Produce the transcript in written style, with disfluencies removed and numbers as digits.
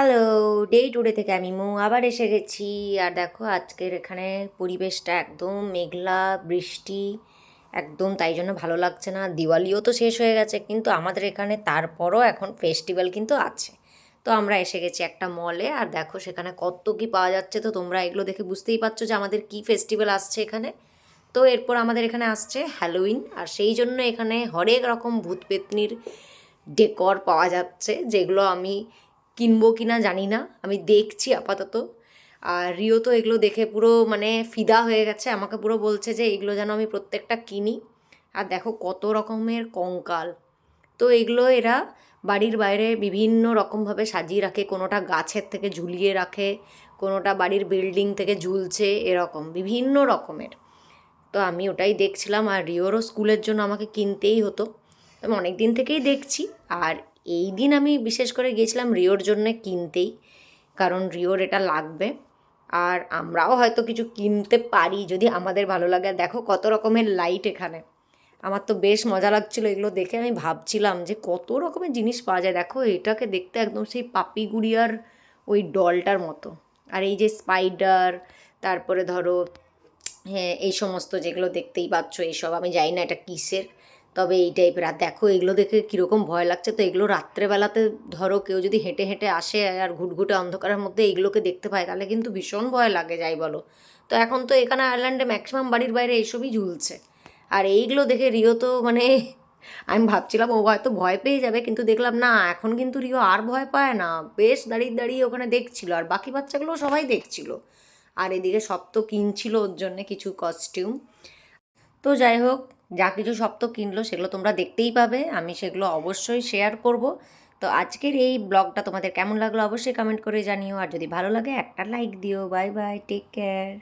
Hello, day today থেকে আমি আবার এসে গেছি। আর দেখো আজকের এখানে পরিবেশটা একদম মেঘলা, বৃষ্টি, একদম তাই জন্য ভালো লাগছে না। দিওয়ালিও তো শেষ হয়ে গেছে, কিন্তু আমাদের এখানে তারপরও এখন ফেস্টিভ্যাল কিন্তু আছে। তো আমরা এসে গেছি একটা মলে, আর দেখো সেখানে কত কি পাওয়া যাচ্ছে। তো তোমরা এগুলো দেখে বুঝতেই পারছো যে আমাদের কি ফেস্টিভ্যাল আসছে এখানে। তো এরপর আমাদের এখানে আসছে হ্যালোউইন, আর সেই জন্য এখানে হরেক রকম ভূত পেতনির ডেকর পাওয়া যাচ্ছে, যেগুলো আমি কিনবো কি না জানি না, আমি দেখছি আপাতত। আর রিও তো এগুলো দেখে পুরো মানে ফিদা হয়ে গেছে, আমাকে পুরো বলছে যে এগুলো যেন আমি প্রত্যেকটা কিনি। আর দেখো কত রকমের কঙ্কাল। তো এগুলো এরা বাড়ির বাইরে বিভিন্ন রকমভাবে সাজিয়ে রাখে, কোনোটা গাছের থেকে ঝুলিয়ে রাখে, কোনোটা বাড়ির বিল্ডিং থেকে ঝুলছে, এরকম বিভিন্ন রকমের। তো আমি ওটাই দেখছিলাম, আর রিওরও স্কুলের জন্য আমাকে কিনতেই হতো। আমি অনেক দিন থেকেই দেখছি, আর এই দিন আমি বিশেষ করে গিয়েছিলাম রিওর জন্য কিনতেই, কারণ রিওর এটা লাগবে। আর আমরাও হয়তো কিছু কিনতে পারি যদি আমাদের ভালো লাগে। দেখো কত রকমের লাইট এখানে, আমার তো বেশ মজা লাগছিলো এগুলো দেখে। আমি ভাবছিলাম যে কত রকমের জিনিস পাওয়া যায়। দেখো এটাকে দেখতে একদম সেই পাপি গুড়িয়ার ওই ডলটার মতো। আর এই যে স্পাইডার, তারপরে ধরো হ্যাঁ এই সমস্ত যেগুলো দেখতেই পাচ্ছ, এইসব আমি জানি না এটা কিসের, তবে এই টাইপের। আর দেখো এগুলো দেখে কীরকম ভয় লাগছে। তো এগুলো রাত্রেবেলাতে ধরো কেউ যদি হেঁটে হেঁটে আসে আর ঘুটঘুটে অন্ধকারের মধ্যে এইগুলোকে দেখতে পায়, তাহলে কিন্তু ভীষণ ভয় লাগে, যাই বলো। তো এখন তো এখানে আয়ারল্যান্ডে ম্যাক্সিমাম বাড়ির বাইরে এইসবই ঝুলছে। আর এইগুলো দেখে রিও তো মানে আমি ভাবছিলাম ও হয়তো ভয় পেয়ে যাবে, কিন্তু দেখলাম না, এখন কিন্তু রিও আর ভয় পায় না, বেশ দাঁড়িয়ে দাঁড়িয়ে ওখানে দেখছিল, আর বাকি বাচ্চাগুলো সবাই দেখছিল। আর এদিকে সব তো কিনছিল ওর জন্যে কিছু কস্টিউম। তো যাই হোক, যা কিছু সব তো কিনলো সেগুলো তোমরা দেখতেই পাবে, আমি সেগুলো অবশ্যই শেয়ার করব। তো আজকের এই ব্লগটা তোমাদের কেমন লাগলো অবশ্যই কমেন্ট করে জানিও, আর যদি ভালো লাগে একটা লাইক দিও। Bye bye, take care.